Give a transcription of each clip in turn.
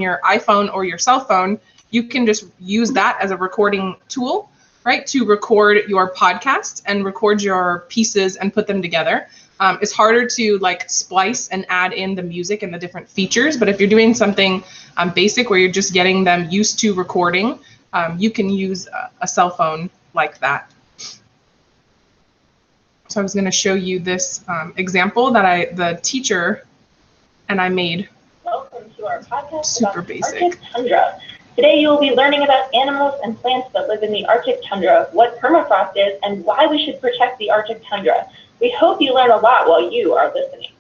your iPhone or your cell phone, you can just use that as a recording tool, right, to record your podcast and record your pieces and put them together. It's harder to like splice and add in the music and the different features, but if you're doing something basic where you're just getting them used to recording, you can use a cell phone like that. So I was going to show you this example that the teacher and I made. Welcome to our podcast super about basic. Arctic tundra. Today you will be learning about animals and plants that live in the Arctic tundra, what permafrost is, and why we should protect the Arctic tundra. We hope you learn a lot while you are listening.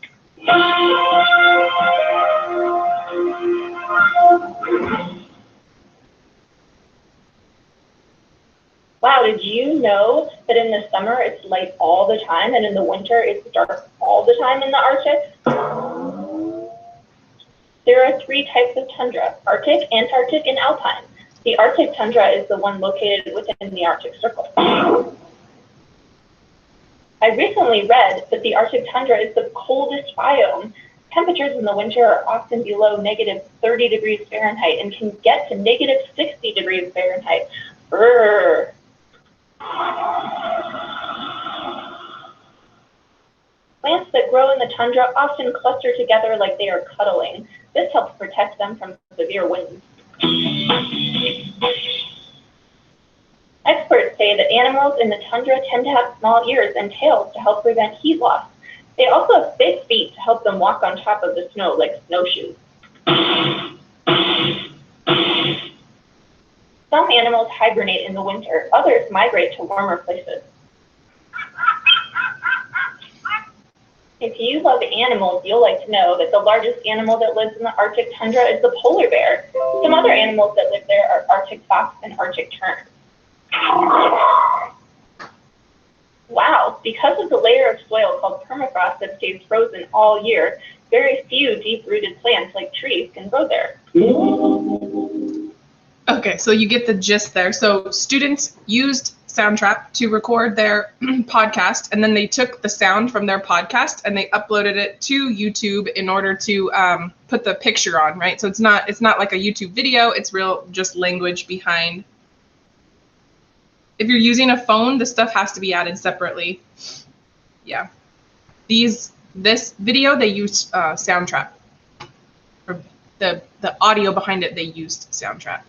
Wow, did you know that in the summer it's light all the time and in the winter it's dark all the time in the Arctic? There are 3 types of tundra: Arctic, Antarctic, and Alpine. The Arctic tundra is the one located within the Arctic Circle. I recently read that the Arctic tundra is the coldest biome. Temperatures in the winter are often below -30 degrees Fahrenheit and can get to -60 degrees Fahrenheit. Brrr. Plants that grow in the tundra often cluster together like they are cuddling. This helps protect them from severe winds. Experts say that animals in the tundra tend to have small ears and tails to help prevent heat loss. They also have big feet to help them walk on top of the snow like snowshoes. Some animals hibernate in the winter, others migrate to warmer places. If you love animals, you'll like to know that the largest animal that lives in the Arctic tundra is the polar bear. Some other animals that live there are Arctic fox and Arctic tern. Wow, because of the layer of soil called permafrost that stays frozen all year, very few deep-rooted plants like trees can grow there. Okay, so you get the gist there. So students used Soundtrap to record their podcast, and then they took the sound from their podcast and they uploaded it to YouTube in order to put the picture on, right? So it's not like a YouTube video, it's real just language behind. If you're using a phone, this stuff has to be added separately. Yeah. This video, they used Soundtrap. Or the audio behind it, they used Soundtrap.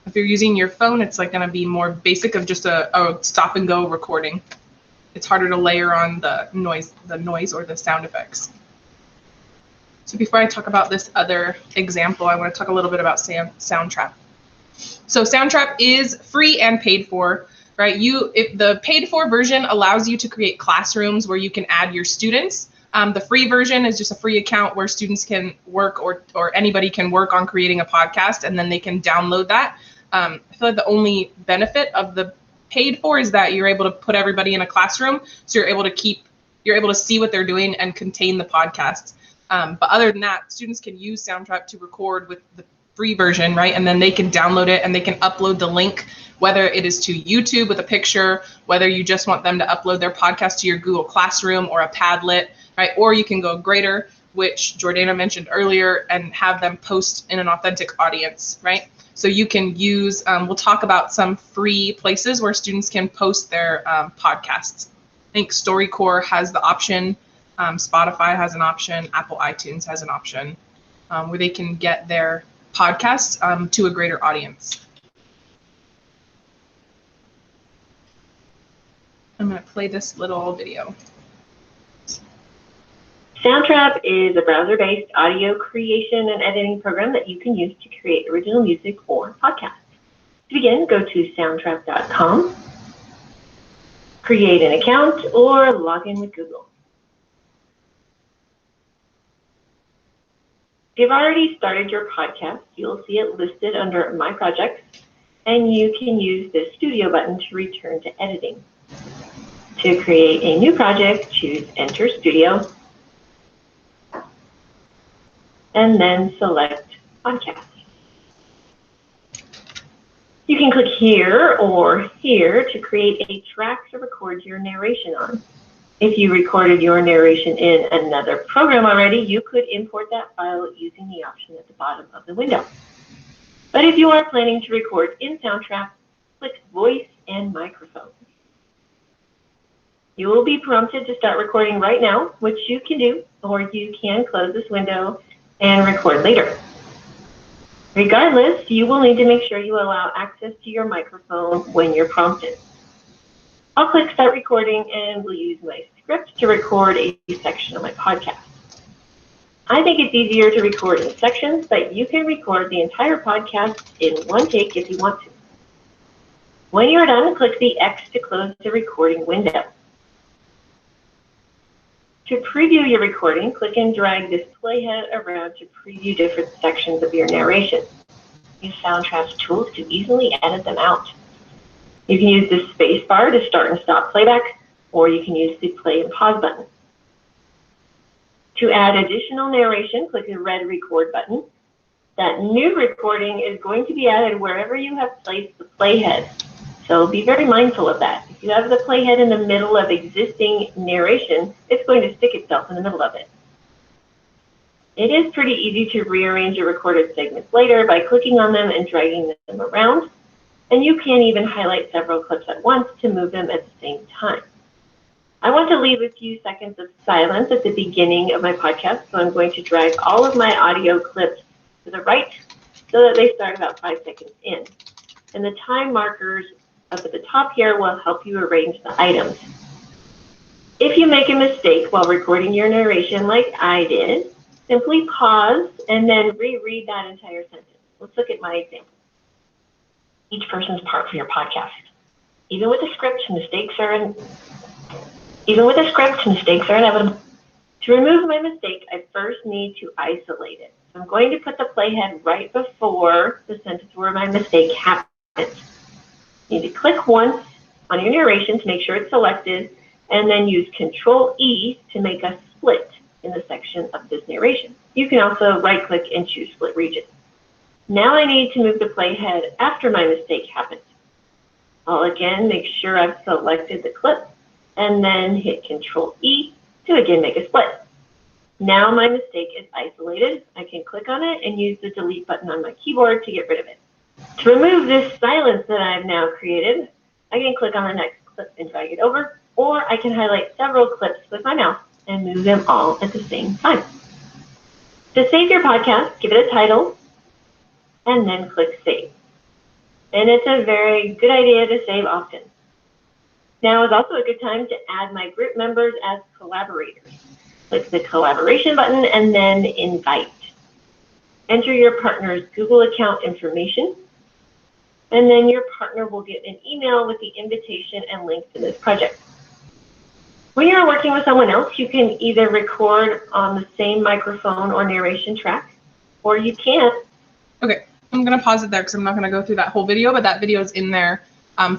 If you're using your phone, it's like going to be more basic of just a stop and go recording. It's harder to layer on the noise or the sound effects. So before I talk about this other example, I want to talk a little bit about Soundtrap. So Soundtrap is free and paid for, right? If the paid for version allows you to create classrooms where you can add your students. The free version is just a free account where students can work or anybody can work on creating a podcast, and then they can download that. I feel like the only benefit of the paid for is that you're able to put everybody in a classroom, so you're able to see what they're doing and contain the podcasts. But other than that, students can use Soundtrap to record with the free version, right? And then they can download it and they can upload the link, whether it is to YouTube with a picture, whether you just want them to upload their podcast to your Google Classroom or a Padlet, right? Or you can go greater, which Jordana mentioned earlier, and have them post in an authentic audience, right? So you can use, we'll talk about some free places where students can post their podcasts. I think StoryCorps has the option, Spotify has an option, Apple iTunes has an option, where they can get their podcasts to a greater audience. I'm going to play this little video. Soundtrap is a browser-based audio creation and editing program that you can use to create original music or podcasts. To begin, go to soundtrap.com, create an account, or log in with Google. If you've already started your podcast, you'll see it listed under My Projects, and you can use the Studio button to return to editing. To create a new project, choose Enter Studio, and then select Podcast. You can click here or here to create a track to record your narration on. If you recorded your narration in another program already, you could import that file using the option at the bottom of the window. But if you are planning to record in Soundtrap, click Voice and Microphone. You will be prompted to start recording right now, which you can do, or you can close this window and record later. Regardless, you will need to make sure you allow access to your microphone when you're prompted. I'll click Start Recording and will use my script to record a section of my podcast. I think it's easier to record in sections, but you can record the entire podcast in one take if you want to. When you're done, click the X to close the recording window. To preview your recording, click and drag this playhead around to preview different sections of your narration. Use Soundtrap's tools to easily edit them out. You can use the space bar to start and stop playback, or you can use the play and pause button. To add additional narration, click the red record button. That new recording is going to be added wherever you have placed the playhead. So be very mindful of that. If you have the playhead in the middle of existing narration, it's going to stick itself in the middle of it. It is pretty easy to rearrange your recorded segments later by clicking on them and dragging them around. And you can even highlight several clips at once to move them at the same time. I want to leave a few seconds of silence at the beginning of my podcast, so I'm going to drag all of my audio clips to the right so that they start about 5 seconds in. And the time markers up at the top here will help you arrange the items. If you make a mistake while recording your narration like I did, simply pause and then reread that entire sentence. Let's look at my example. Each person's part for your podcast. Even with a script, mistakes are inevitable. To remove my mistake, I first need to isolate it. So I'm going to put the playhead right before the sentence where my mistake happens. You need to click once on your narration to make sure it's selected, and then use Control-E to make a split in the section of this narration. You can also right-click and choose Split Region. Now I need to move the playhead after my mistake happens. I'll again make sure I've selected the clip, and then hit Control-E to again make a split. Now my mistake is isolated. I can click on it and use the delete button on my keyboard to get rid of it. To remove this silence that I've now created, I can click on the next clip and drag it over, or I can highlight several clips with my mouse and move them all at the same time. To save your podcast, give it a title, and then click Save. And it's a very good idea to save often. Now is also a good time to add my group members as collaborators. Click the collaboration button and then invite. Enter your partner's Google account information, and then your partner will get an email with the invitation and link to this project. When you're working with someone else, you can either record on the same microphone or narration track, or you can. Okay, I'm going to pause it there because I'm not going to go through that whole video, but that video is in there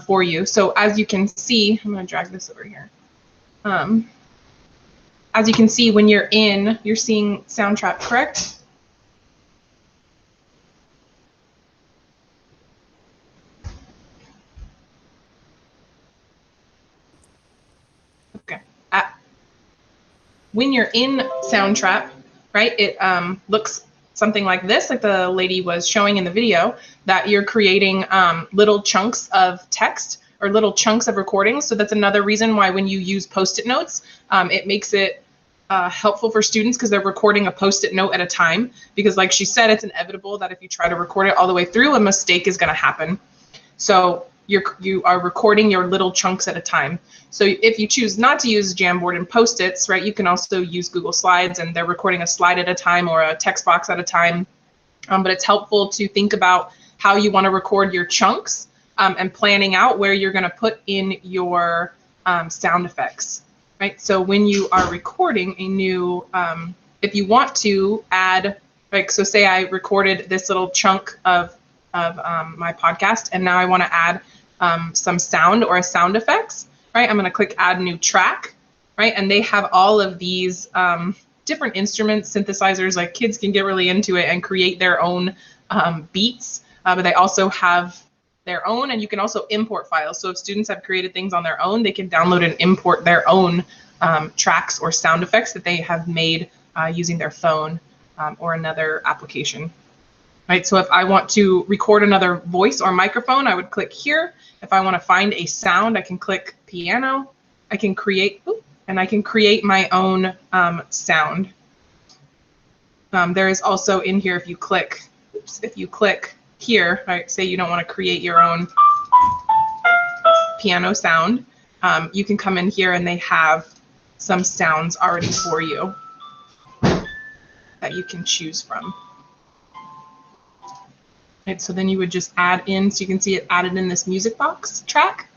for you. So as you can see, I'm going to drag this over here. As you can see, when you're seeing Soundtrap, correct? Okay. When you're in Soundtrap, right, it looks something like this, like the lady was showing in the video, that you're creating little chunks of text or little chunks of recordings. So that's another reason why when you use Post-it notes, it makes it helpful for students because they're recording a Post-it note at a time. Because like she said, it's inevitable that if you try to record it all the way through, a mistake is going to happen. So you are recording your little chunks at a time. So if you choose not to use Jamboard and Post-its, right, you can also use Google Slides, and they're recording a slide at a time or a text box at a time. But it's helpful to think about how you want to record your chunks and planning out where you're going to put in your sound effects, right? So when you are recording a new, if you want to add, like, so say I recorded this little chunk of my podcast, and now I want to add some sound or a sound effects, right? I'm going to click Add New Track, right? And they have all of these different instruments, synthesizers, like kids can get really into it and create their own beats, but they also have their own, and you can also import files. So if students have created things on their own, they can download and import their own tracks or sound effects that they have made using their phone or another application. right? So if I want to record another voice or microphone, I would click here. If I want to find a sound, I can click piano. I can create, and I can create my own sound. There is also in here, if you click here, right, say you don't want to create your own piano sound, you can come in here and they have some sounds already for you that you can choose from. Right, so then you would just add in, so you can see it added in this music box track.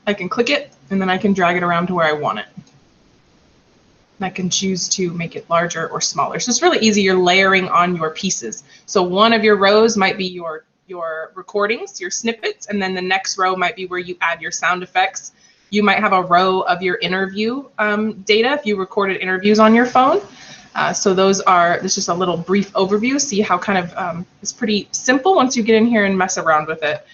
I can click it and then I can drag it around to where I want it. And I can choose to make it larger or smaller. So it's really easy. You're layering on your pieces. So one of your rows might be your recordings, your snippets, and then the next row might be where you add your sound effects. You might have a row of your interview data if you recorded interviews on your phone. So this is just a little brief overview. See how kind of it's pretty simple once you get in here and mess around with it.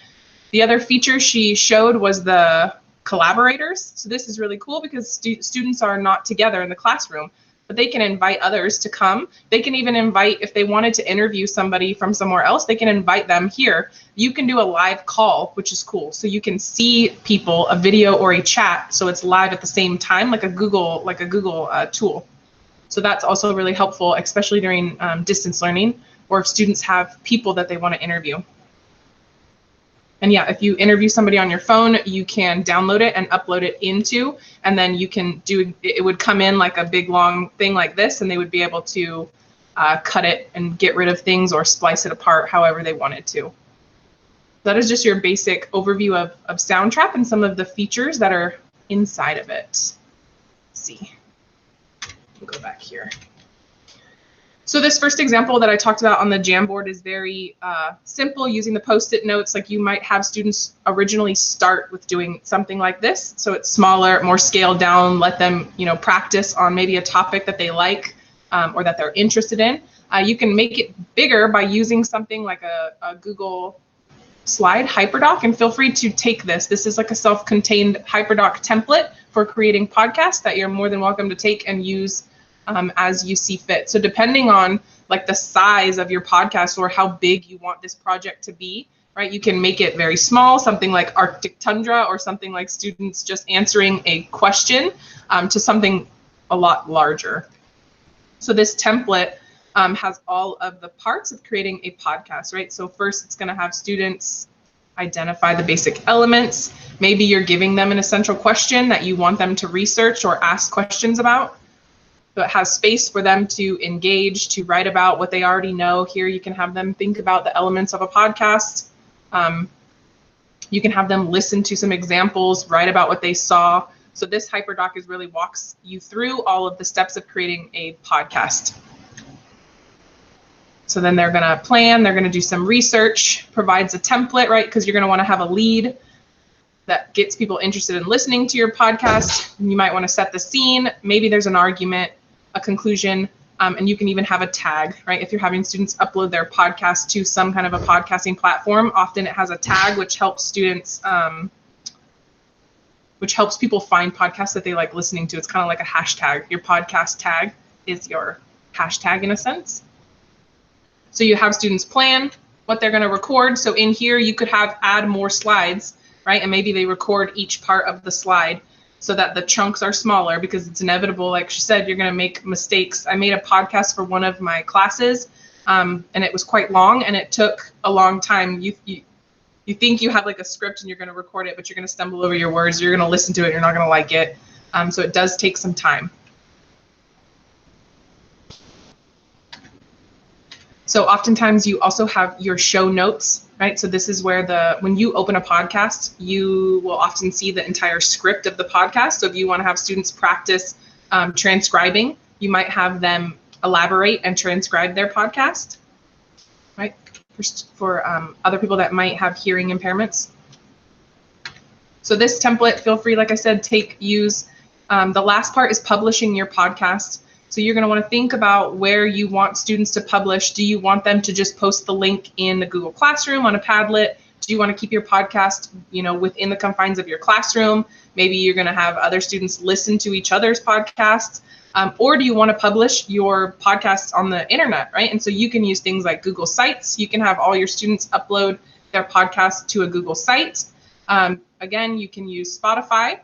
The other feature she showed was the collaborators. So this is really cool because students are not together in the classroom, but they can invite others to come. They can even invite, if they wanted to interview somebody from somewhere else, they can invite them here. You can do a live call, which is cool. So you can see people, a video or a chat, so it's live at the same time, like a Google tool. So that's also really helpful, especially during distance learning, or if students have people that they want to interview. And yeah, if you interview somebody on your phone, you can download it and upload it into, and then you can do, it would come in like a big long thing like this, and they would be able to cut it and get rid of things or splice it apart however they wanted to. That is just your basic overview of Soundtrap and some of the features that are inside of it. Let's see. We'll go back here. So this first example that I talked about on the Jamboard is very simple, using the Post-it notes. Like you might have students originally start with doing something like this. So it's smaller, more scaled down, let them, practice on maybe a topic that they like or that they're interested in. You can make it bigger by using something like a Google slide HyperDoc, and feel free to take this. This is like a self-contained HyperDoc template for creating podcasts that you're more than welcome to take and use as you see fit. So depending on like the size of your podcast or how big you want this project to be, right, you can make it very small, something like Arctic Tundra, or something like students just answering a question, to something a lot larger. So this template has all of the parts of creating a podcast, right? So first it's going to have students identify the basic elements. Maybe you're giving them an essential question that you want them to research or ask questions about. So it has space for them to engage, to write about what they already know. Here you can have them think about the elements of a podcast. You can have them listen to some examples, write about what they saw. So this HyperDoc really walks you through all of the steps of creating a podcast. So then they're going to plan, they're going to do some research, provides a template, right? Because you're going to want to have a lead that gets people interested in listening to your podcast. You might want to set the scene. Maybe there's an argument, a conclusion, and you can even have a tag, right? If you're having students upload their podcast to some kind of a podcasting platform, often it has a tag which helps students, which helps people find podcasts that they like listening to. It's kind of like a hashtag. Your podcast tag is your hashtag in a sense. So you have students plan what they're going to record. So in here you could add more slides, right? And maybe they record each part of the slide so that the chunks are smaller, because it's inevitable. Like she said, you're going to make mistakes. I made a podcast for one of my classes, and it was quite long, and it took a long time. You think you have like a script and you're going to record it, but you're going to stumble over your words. You're going to listen to it. You're not going to like it. So it does take some time. So oftentimes you also have your show notes, right? So this is where when you open a podcast, you will often see the entire script of the podcast. So if you want to have students practice transcribing, you might have them elaborate and transcribe their podcast, right? For other people that might have hearing impairments. So this template, feel free, like I said, use. The last part is publishing your podcast. So you're going to want to think about where you want students to publish. Do you want them to just post the link in the Google Classroom on a Padlet? Do you want to keep your podcast, within the confines of your classroom? Maybe you're going to have other students listen to each other's podcasts. Or do you want to publish your podcasts on the internet, right? And so you can use things like Google Sites. You can have all your students upload their podcast to a Google site. Again, you can use Spotify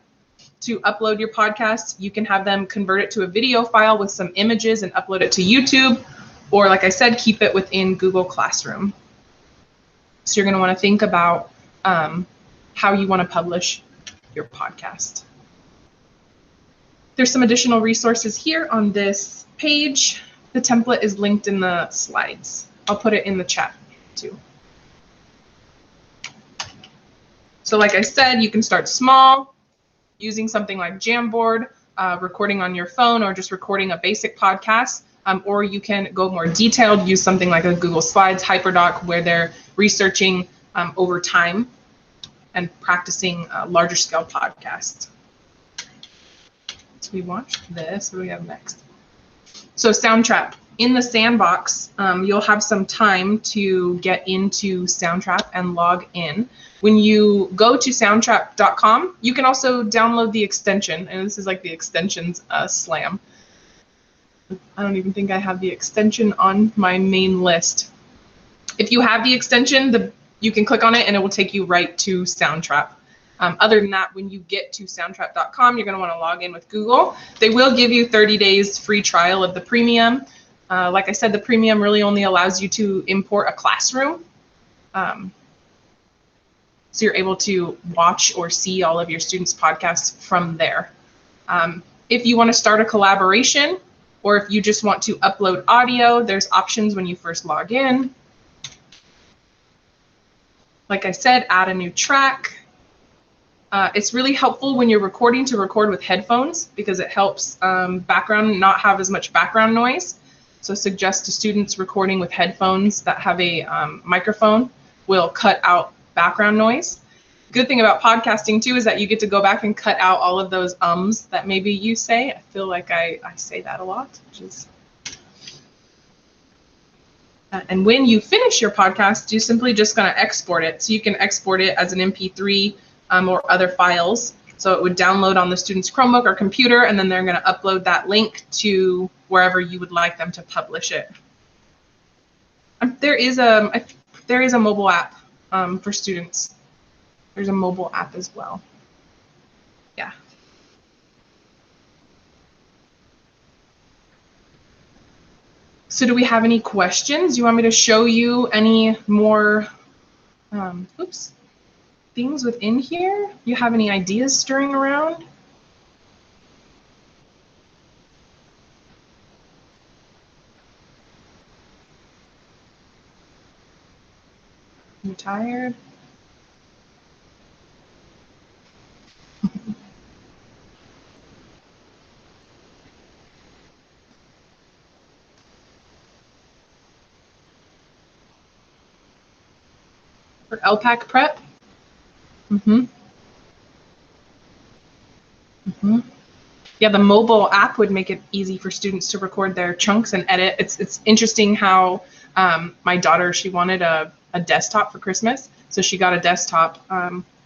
to upload your podcasts. You can have them convert it to a video file with some images and upload it to YouTube. Or like I said, keep it within Google Classroom. So you're going to want to think about how you want to publish your podcast. There's some additional resources here on this page. The template is linked in the slides. I'll put it in the chat too. So like I said, you can start small using something like Jamboard, recording on your phone, or just recording a basic podcast. Or you can go more detailed, use something like a Google Slides, Hyperdoc, where they're researching over time and practicing larger scale podcasts. So we watched this. What do we have next? So Soundtrap. In the sandbox, you'll have some time to get into Soundtrap and log in. When you go to soundtrap.com, you can also download the extension. And this is like the extensions slam. I don't even think I have the extension on my main list. If you have the extension, you can click on it and it will take you right to Soundtrap. Other than that, when you get to soundtrap.com, you're going to want to log in with Google. They will give you 30 days free trial of the premium. Like I said, the premium really only allows you to import a classroom. So you're able to watch or see all of your students' podcasts from there. If you want to start a collaboration, or if you just want to upload audio, there's options when you first log in. Like I said, add a new track. It's really helpful when you're recording to record with headphones because it helps background not have as much background noise. So suggest to students recording with headphones that have a microphone will cut out background noise. Good thing about podcasting too is that you get to go back and cut out all of those ums that maybe you say. I feel like I say that a lot, which is. And when you finish your podcast, you're simply just going to export it. So you can export it as an MP3 or other files. So it would download on the student's Chromebook or computer, and then they're going to upload that link to wherever you would like them to publish it. There is a mobile app for students. There's a mobile app as well. Yeah. So do we have any questions? Do you want me to show you any more things within here? You have any ideas stirring around? You tired? For LPAC prep? Yeah, the mobile app would make it easy for students to record their chunks and edit. It's interesting how my daughter, she wanted a desktop for Christmas, so she got a desktop,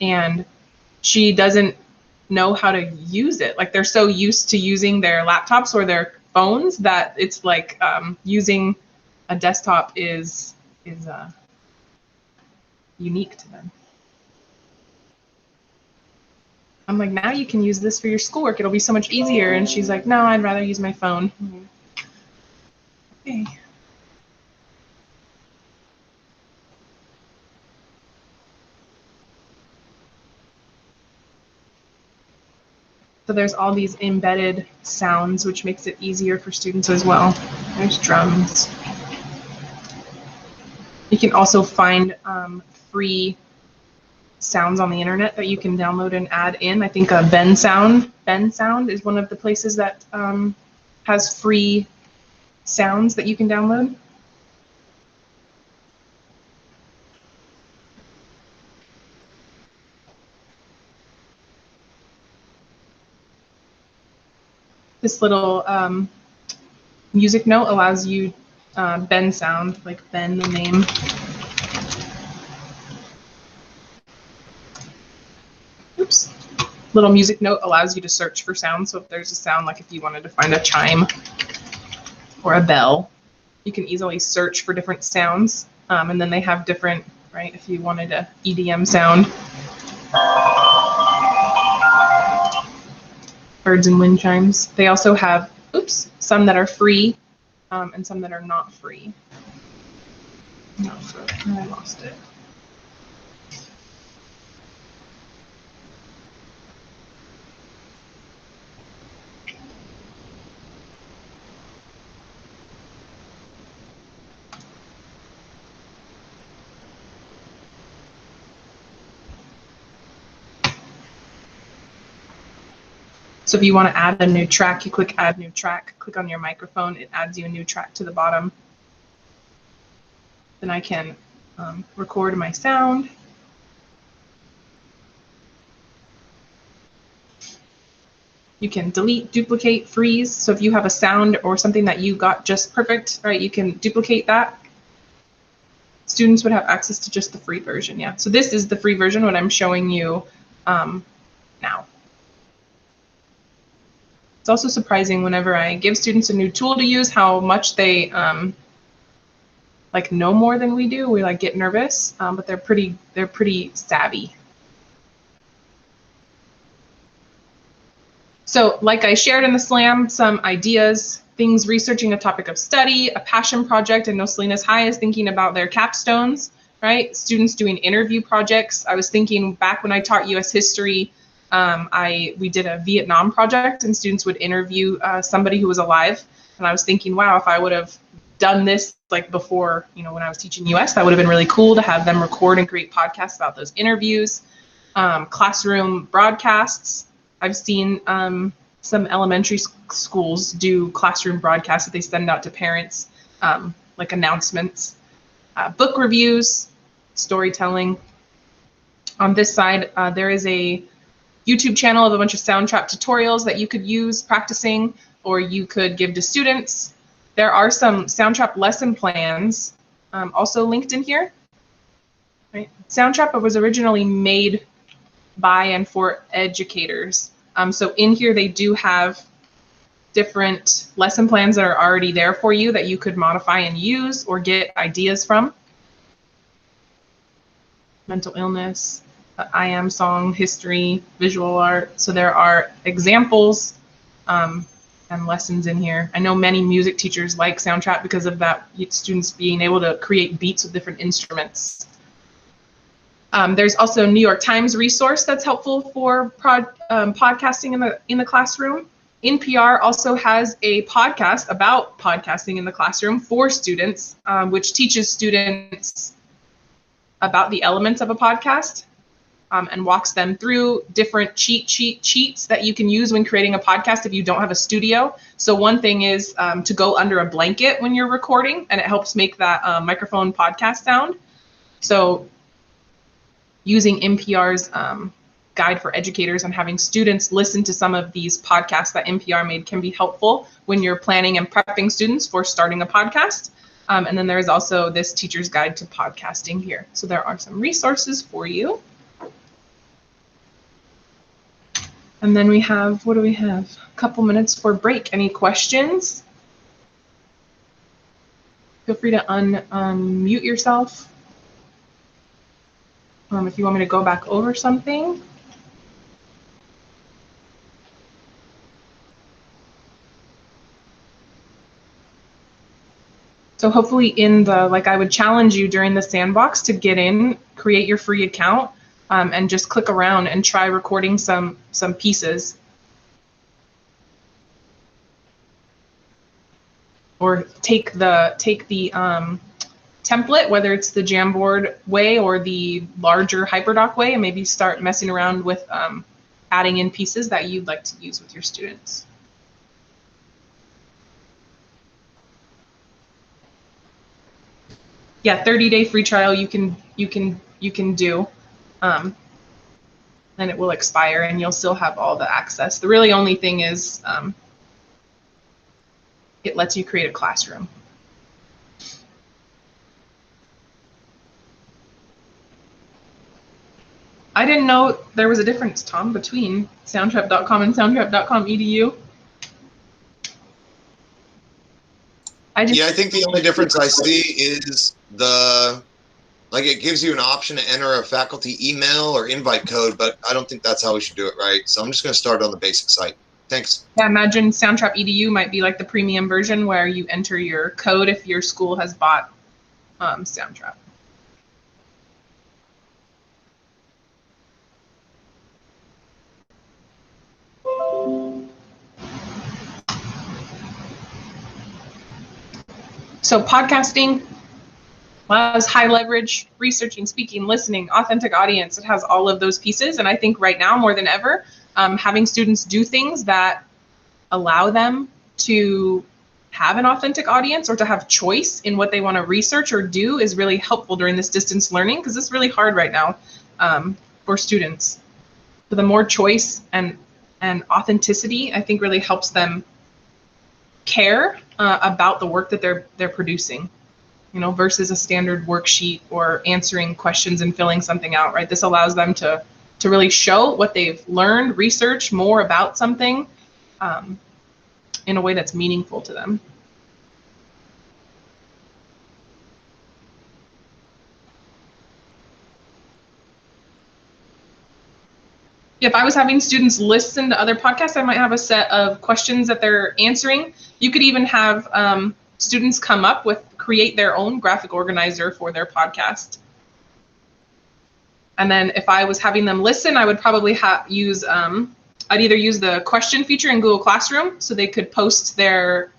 and she doesn't know how to use it. Like, they're so used to using their laptops or their phones that it's like using a desktop is unique to them. I'm like, now you can use this for your schoolwork. It'll be so much easier. And she's like, no, I'd rather use my phone. Okay. So there's all these embedded sounds, which makes it easier for students as well. There's drums. You can also find free sounds on the internet that you can download and add in. I think Ben Sound is one of the places that has free sounds that you can download. This little music note allows you Ben Sound, like Ben the name. little music note allows you to search for sounds. So if there's a sound, like if you wanted to find a chime or a bell, you can easily search for different sounds. And then they have different, right, if you wanted a EDM sound. Birds and wind chimes. They also have, some that are free and some that are not free. Not free. I lost it. So if you want to add a new track, you click Add New Track, click on your microphone, it adds you a new track to the bottom. Then I can record my sound. You can delete, duplicate, freeze. So if you have a sound or something that you got just perfect, right, you can duplicate that. Students would have access to just the free version, yeah. So this is the free version, what I'm showing you now. It's also surprising whenever I give students a new tool to use how much they like know more than we do. We like get nervous, but they're pretty savvy. So like I shared in the slam, some ideas, things researching a topic of study, a passion project. I know Selena's High is thinking about their capstones, right? Students doing interview projects. I was thinking back when I taught US history, we did a Vietnam project and students would interview somebody who was alive. And I was thinking, wow, if I would have done this like before, you know, when I was teaching US, that would have been really cool to have them record and create podcasts about those interviews. Classroom broadcasts. I've seen some elementary schools do classroom broadcasts that they send out to parents, like announcements. Book reviews, storytelling. On this side, there is a YouTube channel of a bunch of Soundtrap tutorials that you could use practicing, or you could give to students. There are some Soundtrap lesson plans also linked in here. Right? Soundtrap was originally made by and for educators. So in here they do have different lesson plans that are already there for you that you could modify and use or get ideas from. Mental illness, I Am song, history, visual art. So there are examples and lessons in here. I know many music teachers like Soundtrap because of that, students being able to create beats with different instruments. There's also a New York Times resource that's helpful for podcasting in the classroom. NPR also has a podcast about podcasting in the classroom for students, which teaches students about the elements of a podcast and walks them through different cheats that you can use when creating a podcast if you don't have a studio. So one thing is to go under a blanket when you're recording, and it helps make that microphone podcast sound. So using NPR's guide for educators and having students listen to some of these podcasts that NPR made can be helpful when you're planning and prepping students for starting a podcast. And then there is also this teacher's guide to podcasting here. So there are some resources for you. And then we have, what do we have? A couple minutes for break. Any questions? Feel free to unmute yourself. If you want me to go back over something. So hopefully in the, like I would challenge you during the sandbox to get in, create your free account, and just click around and try recording some pieces. Or take the template, whether it's the Jamboard way or the larger HyperDoc way, and maybe start messing around with adding in pieces that you'd like to use with your students. Yeah, 30-day free trial you can do, and it will expire, and you'll still have all the access. The really only thing is it lets you create a classroom. I didn't know there was a difference, Tom, between soundtrap.com and soundtrap.com.edu. Yeah, I think the only difference I see is like it gives you an option to enter a faculty email or invite code, but I don't think that's how we should do it, right? So I'm just going to start on the basic site. Thanks. Yeah, imagine Soundtrap EDU might be like the premium version where you enter your code if your school has bought Soundtrap. So podcasting allows high leverage researching, speaking, listening, authentic audience. It has all of those pieces. And I think right now more than ever, having students do things that allow them to have an authentic audience or to have choice in what they want to research or do is really helpful during this distance learning, because it's really hard right now for students. So the more choice and authenticity, I think, really helps them care about the work that they're producing, you know, versus a standard worksheet or answering questions and filling something out, right? This allows them to really show what they've learned, research more about something in a way that's meaningful to them. If I was having students listen to other podcasts, I might have a set of questions that they're answering. You could even have students come up with, create their own graphic organizer for their podcast. And then if I was having them listen, I would probably use, I'd either use the question feature in Google Classroom so they could post their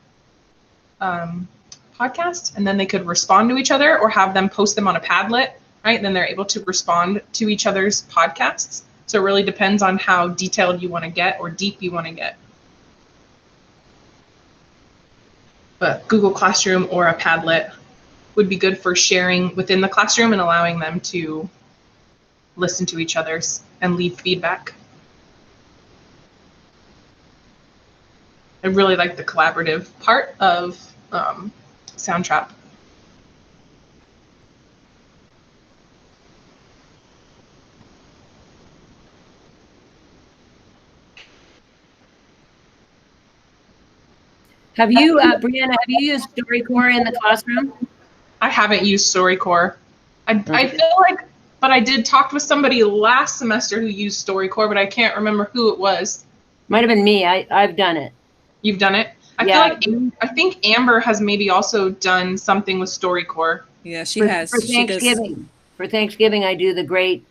podcast and then they could respond to each other, or have them post them on a Padlet, right? And then they're able to respond to each other's podcasts. So it really depends on how detailed you want to get or deep you want to get. But Google Classroom or a Padlet would be good for sharing within the classroom and allowing them to listen to each other's and leave feedback. I really like the collaborative part of Soundtrap. Have you, Brianna, have you used StoryCorps in the classroom? I haven't used StoryCorps. I feel like, but I did talk with somebody last semester who used StoryCorps, but I can't remember who it was. Might have been me. I've done it. You've done it? I feel like I think Amber has maybe also done something with StoryCorps. Yeah, she has. For Thanksgiving. For Thanksgiving, I do the Great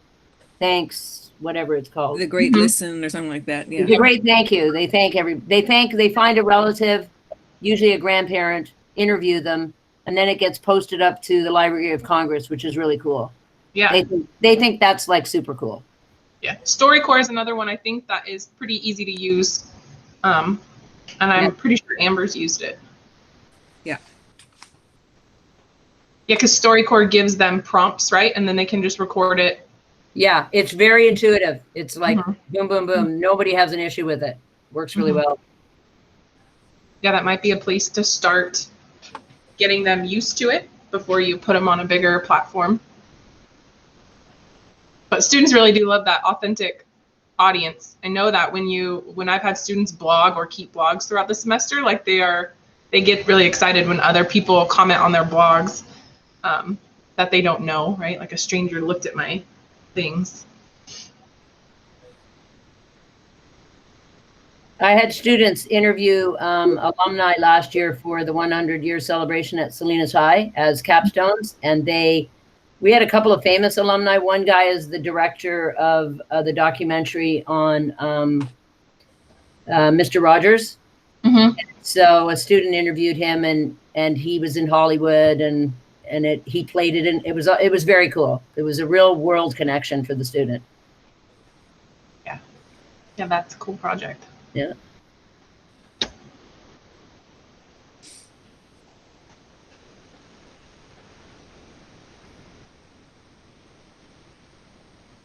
Thanks, whatever it's called. The Great Listen or something like that. Yeah. The Great Thank You. They find a relative, usually a grandparent, interview them, and then it gets posted up to the Library of Congress, which is really cool. Yeah. They think that's like super cool. Yeah. StoryCorps is another one I think that is pretty easy to use. And I'm pretty sure Amber's used it. Yeah. Yeah, because StoryCorps gives them prompts, right? And then they can just record it. Yeah, it's very intuitive. It's like boom, boom, boom. Nobody has an issue with it. Works really well. Yeah, that might be a place to start getting them used to it before you put them on a bigger platform. But students really do love that authentic audience. I know that when I've had students blog or keep blogs throughout the semester, like they get really excited when other people comment on their blogs that they don't know, right? Like a stranger looked at my things. I had students interview alumni last year for the 100-year celebration at Salinas High as capstones, and we had a couple of famous alumni. One guy is the director of the documentary on Mr. Rogers. So a student interviewed him, and he was in Hollywood, and he played it, and it was very cool. It was a real world connection for the student. Yeah, that's a cool project. Yeah.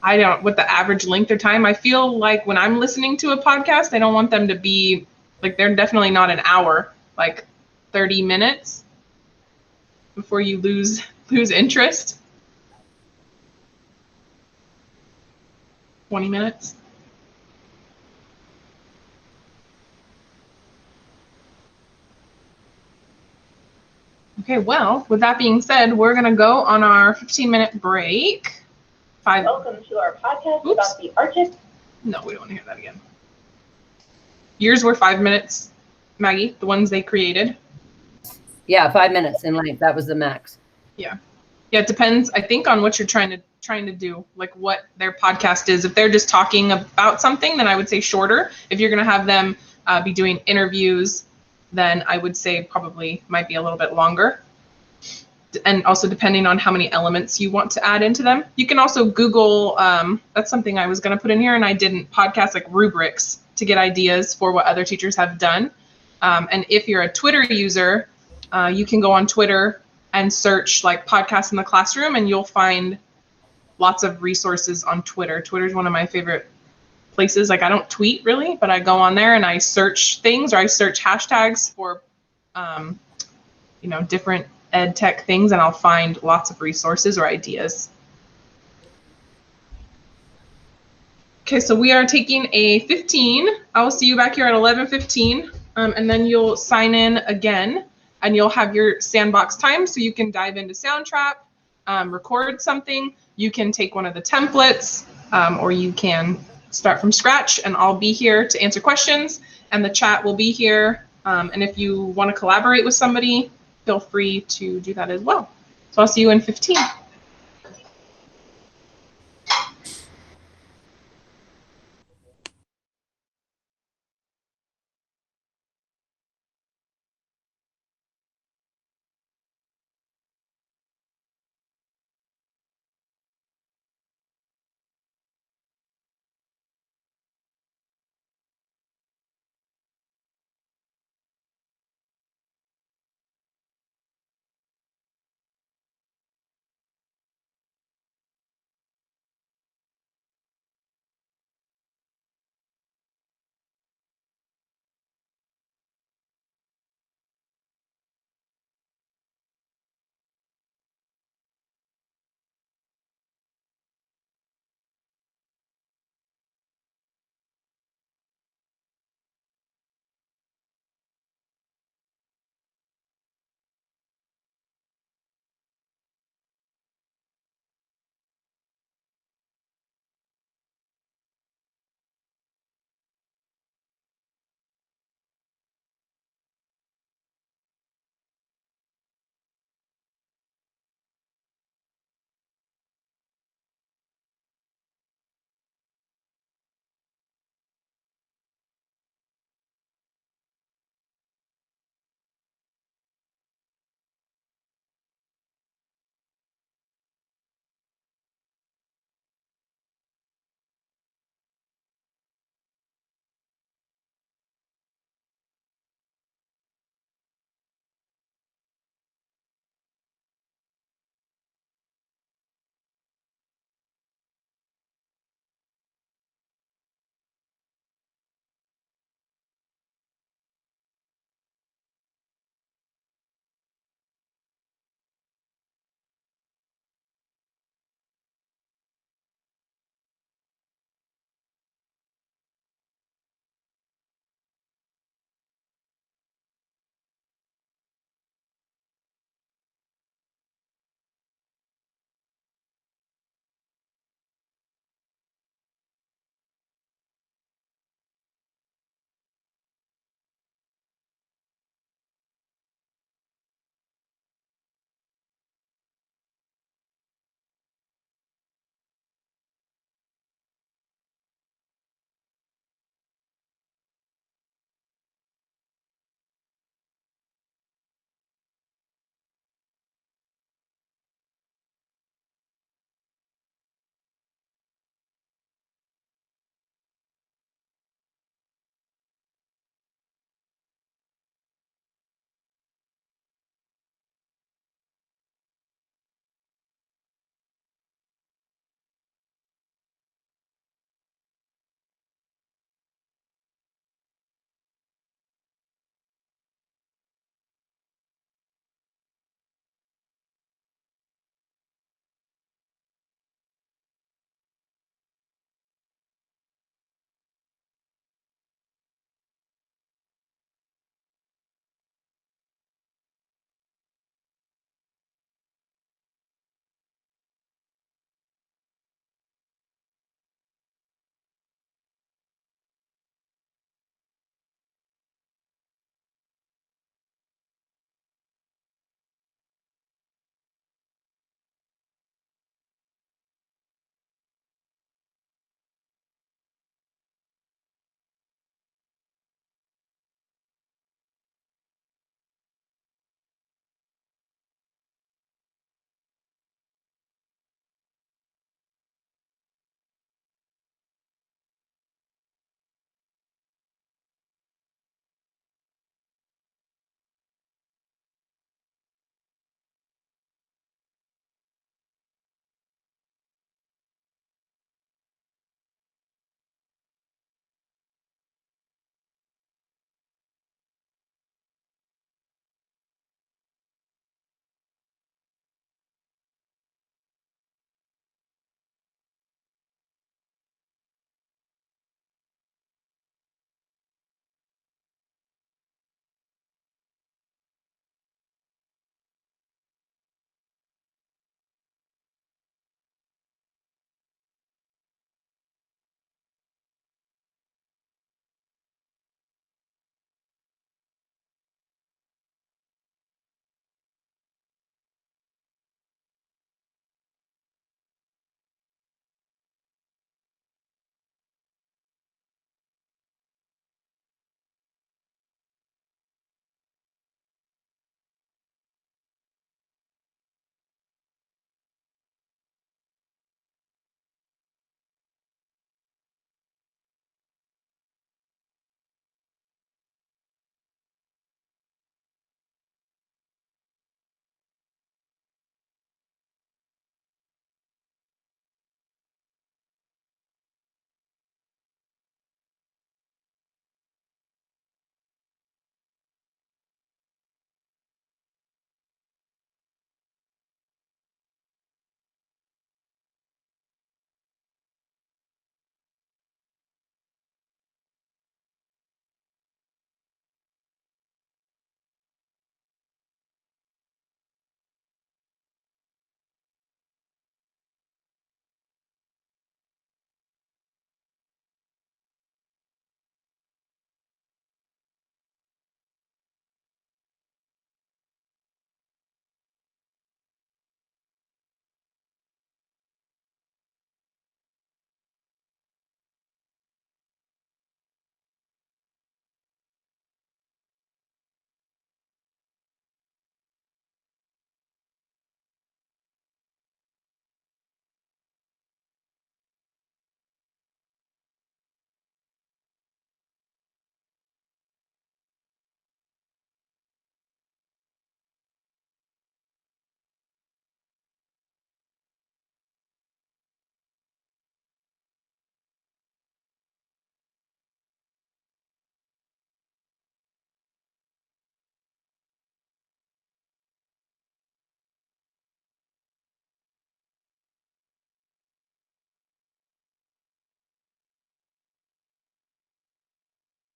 I don't, with the average length of time, I feel like when I'm listening to a podcast, I don't want them to be like, they're definitely not an hour, like 30 minutes before you lose interest. 20 minutes. Okay, well, with that being said, we're going to go on our 15-minute break. Welcome to our podcast about the Arctic. No, we don't want to hear that again. Yours were 5 minutes, Maggie, the ones they created. Yeah, 5 minutes in length. That was the max. Yeah. Yeah, it depends, I think, on what you're trying to do, like what their podcast is. If they're just talking about something, then I would say shorter. If you're going to have them be doing interviews, then I would say probably might be a little bit longer. And also depending on how many elements you want to add into them. You can also Google, that's something I was going to put in here and I didn't, podcast like rubrics to get ideas for what other teachers have done. And if you're a Twitter user, you can go on Twitter and search like podcasts in the classroom and you'll find lots of resources on Twitter. Twitter is one of my favorite places. Like I don't tweet really, but I go on there and I search things or I search hashtags for, different EdTech things and I'll find lots of resources or ideas. Okay, so we are taking a 15. I will see you back here at 11:15, and then you'll sign in again and you'll have your sandbox time so you can dive into Soundtrap, record something. You can take one of the templates or you can start from scratch and I'll be here to answer questions and the chat will be here. And if you want to collaborate with somebody, feel free to do that as well. So I'll see you in 15.